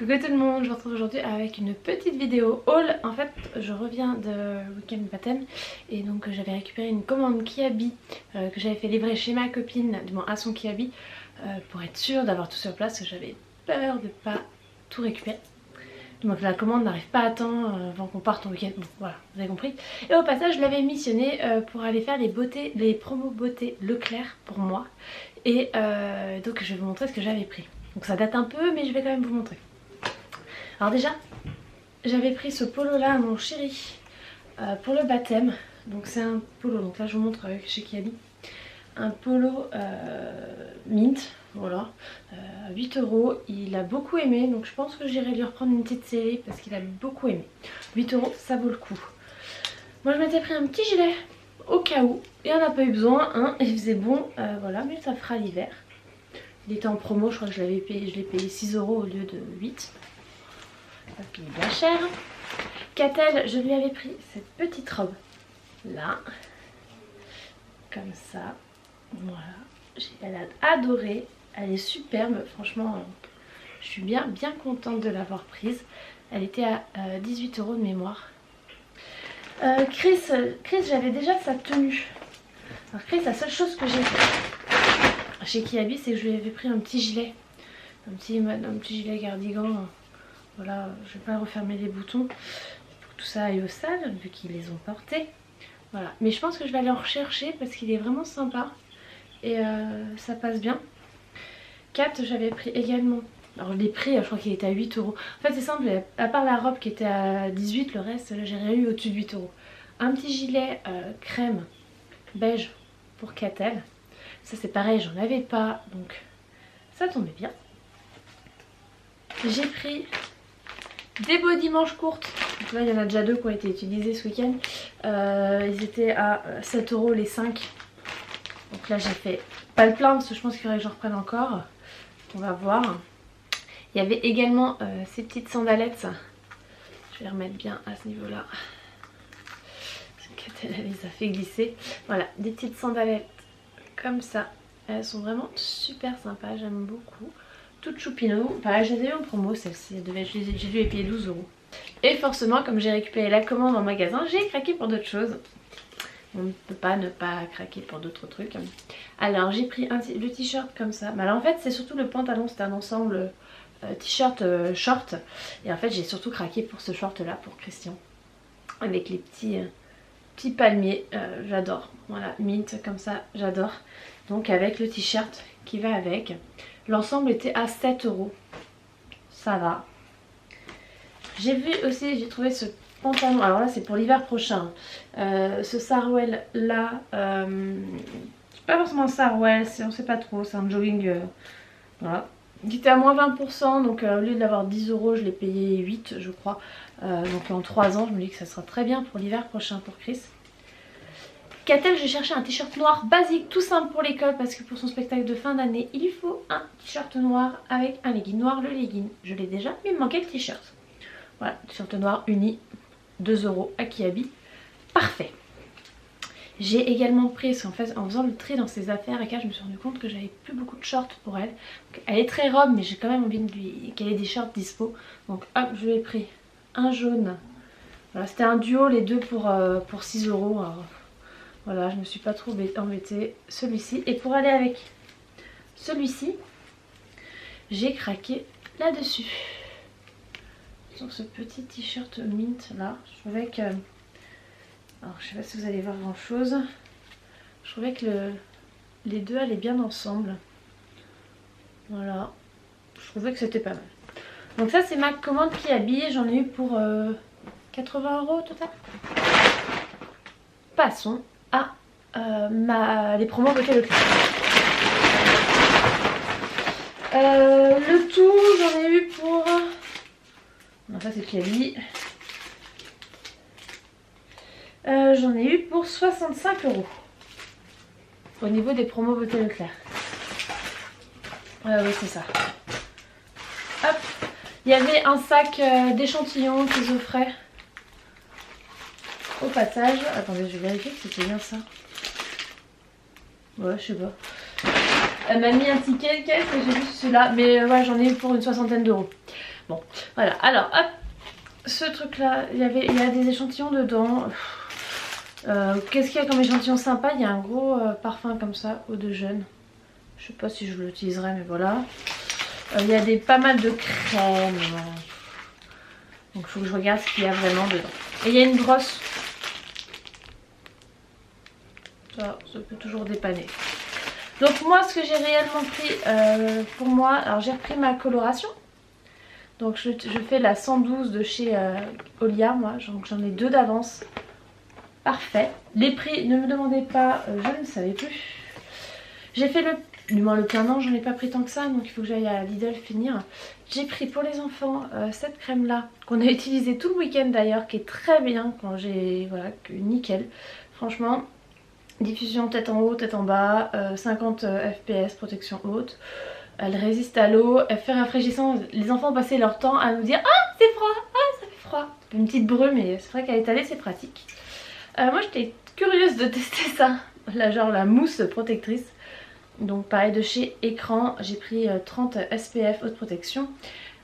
Coucou tout le monde, je vous retrouve aujourd'hui avec une petite vidéo haul. En fait je reviens de week-end baptême et donc j'avais récupéré une commande Kiabi que j'avais fait livrer chez ma copine, du moins à son Kiabi, pour être sûre d'avoir tout sur place, parce que j'avais peur de pas tout récupérer. Donc la commande n'arrive pas à temps avant qu'on parte en week-end, bon voilà, vous avez compris. Et au passage je l'avais missionné pour aller faire les promos beauté Leclerc pour moi. Et donc je vais vous montrer ce que j'avais pris. Donc ça date un peu mais je vais quand même vous montrer. Alors déjà j'avais pris ce polo là à mon chéri pour le baptême. Donc c'est un polo, donc là je vous montre avec chez Kiabi. Un polo mint, voilà, 8 €. Il a beaucoup aimé, donc je pense que j'irai lui reprendre une petite série parce qu'il a beaucoup aimé. 8 € ça vaut le coup. Moi je m'étais pris un petit gilet au cas où, et on n'a pas eu besoin, hein, il faisait bon, voilà, mais ça fera l'hiver. Il était en promo, je crois que je l'ai payé 6 € au lieu de 8. Parce qu'il est bien cher. Catel, je lui avais pris cette petite robe là, comme ça. Voilà, elle a adoré, elle est superbe, franchement je suis bien contente de l'avoir prise. Elle était à 18 € de mémoire. Chris j'avais déjà sa tenue. Alors Chris, la seule chose que j'ai fait chez Kiabi, c'est que je lui avais pris un petit gilet, un petit gilet cardigan. Voilà, je vais pas refermer les boutons pour que tout ça aille au sale vu qu'ils les ont portés. Voilà, mais je pense que je vais aller en rechercher parce qu'il est vraiment sympa et ça passe bien. 4, j'avais pris également. Alors les prix, je crois qu'il était à 8 €. En fait c'est simple, à part la robe qui était à 18, le reste j'ai rien eu au-dessus de 8 €. Un petit gilet crème beige pour Catel. Ça c'est pareil, j'en avais pas, donc ça tombait bien. J'ai pris des body manches courtes. Donc là il y en a déjà 2 qui ont été utilisés ce week-end. Ils étaient à 7 € les 5. Donc là j'ai fait pas le plein parce que je pense qu'il faudrait que j'en reprenne encore. On va voir. Il y avait également ces petites sandalettes. Je vais les remettre bien à ce niveau là. Elle les a fait glisser. Voilà, des petites sandalettes comme ça. Elles sont vraiment super sympas, j'aime beaucoup. Toutes choupinou. Pareil, je les ai eu en promo celle-ci. J'ai dû les payer 12 €. Et forcément, comme j'ai récupéré la commande en magasin, j'ai craqué pour d'autres choses. On ne peut pas ne pas craquer pour d'autres trucs. Alors j'ai pris le t-shirt comme ça. Mais alors en fait c'est surtout le pantalon, c'est un ensemble t-shirt short. Et en fait j'ai surtout craqué pour ce short là pour Christian. Avec les petits palmiers, j'adore. Voilà, mint comme ça, j'adore. Donc avec le t-shirt qui va avec. L'ensemble était à 7 €. Ça va. J'ai vu aussi, j'ai trouvé ce pantalon, alors là c'est pour l'hiver prochain. Ce sarouel là, c'est pas forcément un sarouel, on sait pas trop, c'est un jogging. Voilà. Il était à moins 20%, donc au lieu de l'avoir 10 €, je l'ai payé 8 je crois. Donc en 3 ans, je me dis que ça sera très bien pour l'hiver prochain pour Chris. Catel, j'ai cherché un t-shirt noir basique, tout simple pour l'école, parce que pour son spectacle de fin d'année, il lui faut un t-shirt noir avec un legging noir. Le legging, je l'ai déjà, mais il me manquait le t-shirt. Voilà, t-shirt noir uni, 2 € à Kiabi, parfait. J'ai également pris, parce qu'en fait en faisant le tri dans ses affaires, et je me suis rendu compte que j'avais plus beaucoup de shorts pour elle. Donc, elle est très robe, mais j'ai quand même envie qu'elle ait des shorts dispo. Donc hop, je lui ai pris un jaune. Voilà, c'était un duo, les deux pour 6 €. Alors, voilà, je me suis pas trop embêtée. Celui-ci, et pour aller avec celui-ci, j'ai craqué là-dessus. Sur ce petit t-shirt mint là, je trouvais que, alors je sais pas si vous allez voir grand chose, je trouvais que les deux allaient bien ensemble. Voilà, je trouvais que c'était pas mal. Donc ça c'est ma commande Kiabi, j'en ai eu pour 80 € au total. Passons à les promos beauté Leclerc. Le tout j'en ai eu pour... Non, ça c'est Kiabi. J'en ai eu pour 65 € au niveau des promos beauté Leclerc. Oui c'est ça. Hop. Il y avait un sac d'échantillons qu'ils offraient au passage. Attendez, je vais vérifier que c'était bien ça. Ouais, je sais pas. Elle m'a mis un ticket de caisse et j'ai vu celui-là. Mais ouais, j'en ai eu pour une 60aine d'euros. Bon, voilà. Alors, hop, ce truc là, il y a des échantillons dedans. Qu'est-ce qu'il y a comme échantillon sympa? Il y a un gros parfum comme ça, eau de jeûne. Je sais pas si je l'utiliserai, mais voilà. Il y a pas mal de crèmes. Donc il faut que je regarde ce qu'il y a vraiment dedans. Et il y a une brosse. Ça peut toujours dépanner. Donc moi, ce que j'ai réellement pris pour moi, alors j'ai repris ma coloration. Donc je fais la 112 de chez Olia, moi. Donc j'en ai 2 d'avance. Parfait. Les prix, ne me demandez pas, je ne savais plus. J'ai fait du moins le plein an, j'en ai pas pris tant que ça, donc il faut que j'aille à Lidl finir. J'ai pris pour les enfants cette crème là, qu'on a utilisée tout le week-end d'ailleurs, qui est très bien, quand j'ai, voilà, nickel. Franchement, diffusion tête en haut, tête en bas, 50 fps, protection haute. Elle résiste à l'eau, elle fait rafraîchissant. Les enfants ont passé leur temps à nous dire ah c'est froid, ah ça fait froid. Une petite brume, mais c'est vrai qu'à étaler c'est pratique. Moi j'étais curieuse de tester ça, là, genre la mousse protectrice. Donc pareil de chez Écran, j'ai pris 30 SPF haute protection.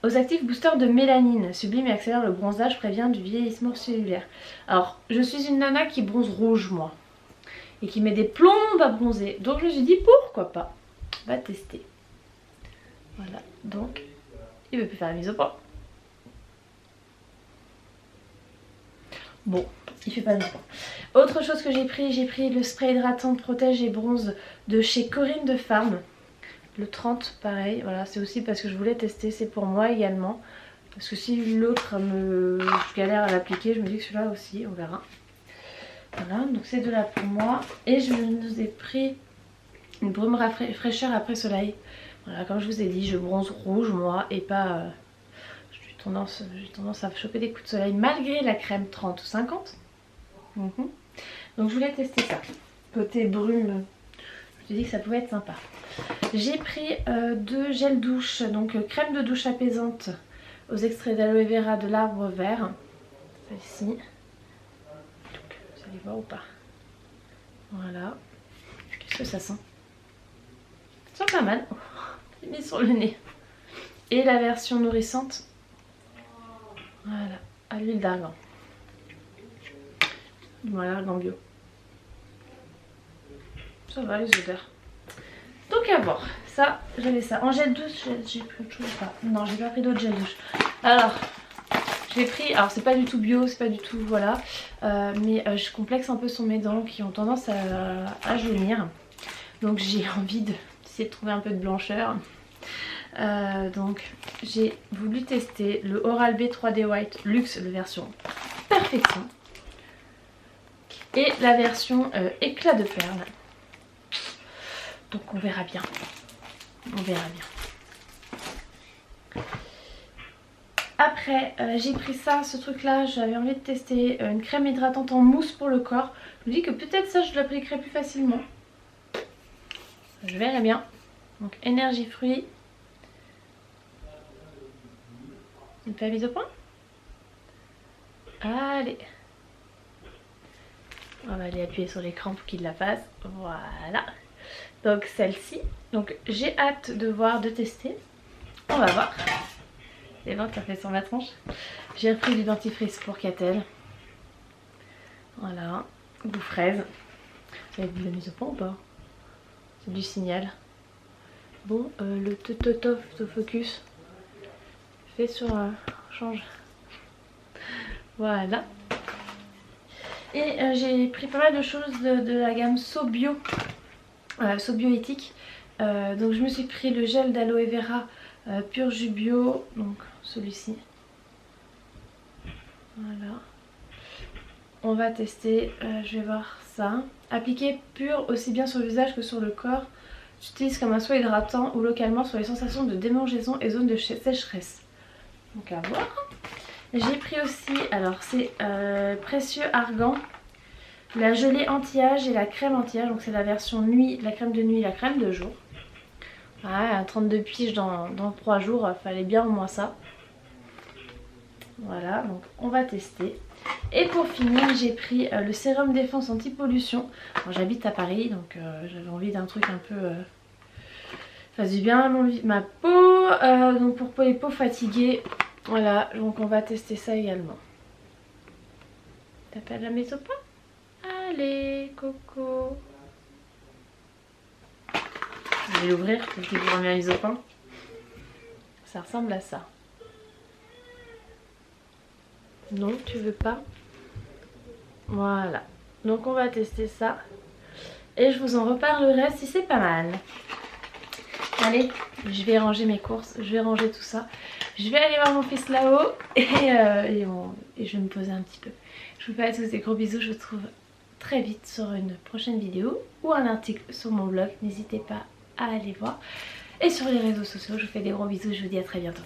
Aux actifs booster de mélanine, sublime et accélère le bronzage, prévient du vieillissement cellulaire. Alors je suis une nana qui bronze rouge moi, et qui met des plombes à bronzer. Donc je me suis dit pourquoi pas, on va tester. Voilà, donc il veut plus faire la mise au point. Bon, il fait pas de point. Autre chose que j'ai pris le spray hydratant protège et bronze de chez Corinne de Farm. Le 30 pareil, voilà, c'est aussi parce que je voulais tester, c'est pour moi également. Parce que si l'autre je galère à l'appliquer, je me dis que celui-là aussi, on verra. Voilà, donc ces deux-là pour moi. Et je nous ai pris une brume fraîcheur après soleil. Voilà, comme je vous ai dit, je bronze rouge moi et pas... j'ai tendance à choper des coups de soleil malgré la crème 30 ou 50. Donc je voulais tester ça. Côté brume, je me suis dit que ça pouvait être sympa. J'ai pris 2 gels douche, donc crème de douche apaisante aux extraits d'aloe vera de l'arbre vert. Celle-ci. Vous allez voir ou pas? Voilà. Qu'est-ce que ça sent? Ça sent pas mal. J'ai mis sur le nez. Et la version nourrissante. Voilà, à l'huile d'argan. Voilà, argan bio. Ça va les odeurs. Donc à voir. Ça, j'avais ça. En gel douche, j'ai pris autre chose ou pas? Non, j'ai pas pris d'autres gel douche. Alors, j'ai pris, alors c'est pas du tout bio, c'est pas du tout, voilà. Mais je complexe un peu sur mes dents qui ont tendance à jaunir. Donc j'ai envie d'essayer de trouver un peu de blancheur. Donc j'ai voulu tester le Oral-B 3D White Luxe, la version Perfection. Et la version éclat de perles. Donc on verra bien. On verra bien. Après j'ai pris ça, ce truc là, j'avais envie de tester une crème hydratante en mousse pour le corps. Je me dis que peut-être ça je l'appliquerai plus facilement. Je verrai bien. Donc énergie fruits. Une petite mise au point. Allez. On va aller appuyer sur l'écran pour qu'il la fasse. Voilà. Donc celle-ci. Donc j'ai hâte de voir, de tester. On va voir. Les ventes, ça fait sur ma tronche. J'ai repris du dentifrice pour Catel. Voilà. Goût fraise. Vous avez vu la mise au point ou pas? C'est du Signal. Bon, le Focus fait sur change. Voilà. Et j'ai pris pas mal de choses de la gamme So Bio, So Bioéthique. Donc je me suis pris le gel d'aloe vera pur jus bio, donc celui-ci. Voilà. On va tester, je vais voir ça. Appliqué pur aussi bien sur le visage que sur le corps. J'utilise comme un soin hydratant ou localement sur les sensations de démangeaison et zones de sécheresse. Donc à voir. J'ai pris aussi, alors c'est Précieux Argan, la gelée anti-âge et la crème anti-âge. Donc c'est la version nuit, la crème de nuit et la crème de jour. Voilà, 32 piges dans 3 jours, fallait bien au moins ça. Voilà, donc on va tester. Et pour finir, j'ai pris le sérum défense anti-pollution. J'habite à Paris, donc j'avais envie d'un truc un peu... fasse du bien à ma peau. Donc pour les peaux fatiguées, Voilà, donc on va tester ça également. T'appelles la Mésopin? Allez, Coco. Je vais l'ouvrir, peut-être qu'il vous remet un Mésopin. Ça ressemble à ça. Non, tu veux pas? Voilà. Donc on va tester ça. Et je vous en reparlerai si c'est pas mal. Allez, je vais ranger mes courses, je vais ranger tout ça. Je vais aller voir mon fils là-haut et je vais me poser un petit peu. Je vous fais à tous des gros bisous, je vous retrouve très vite sur une prochaine vidéo ou un article sur mon blog. N'hésitez pas à aller voir. Et sur les réseaux sociaux, je vous fais des gros bisous, je vous dis à très bientôt.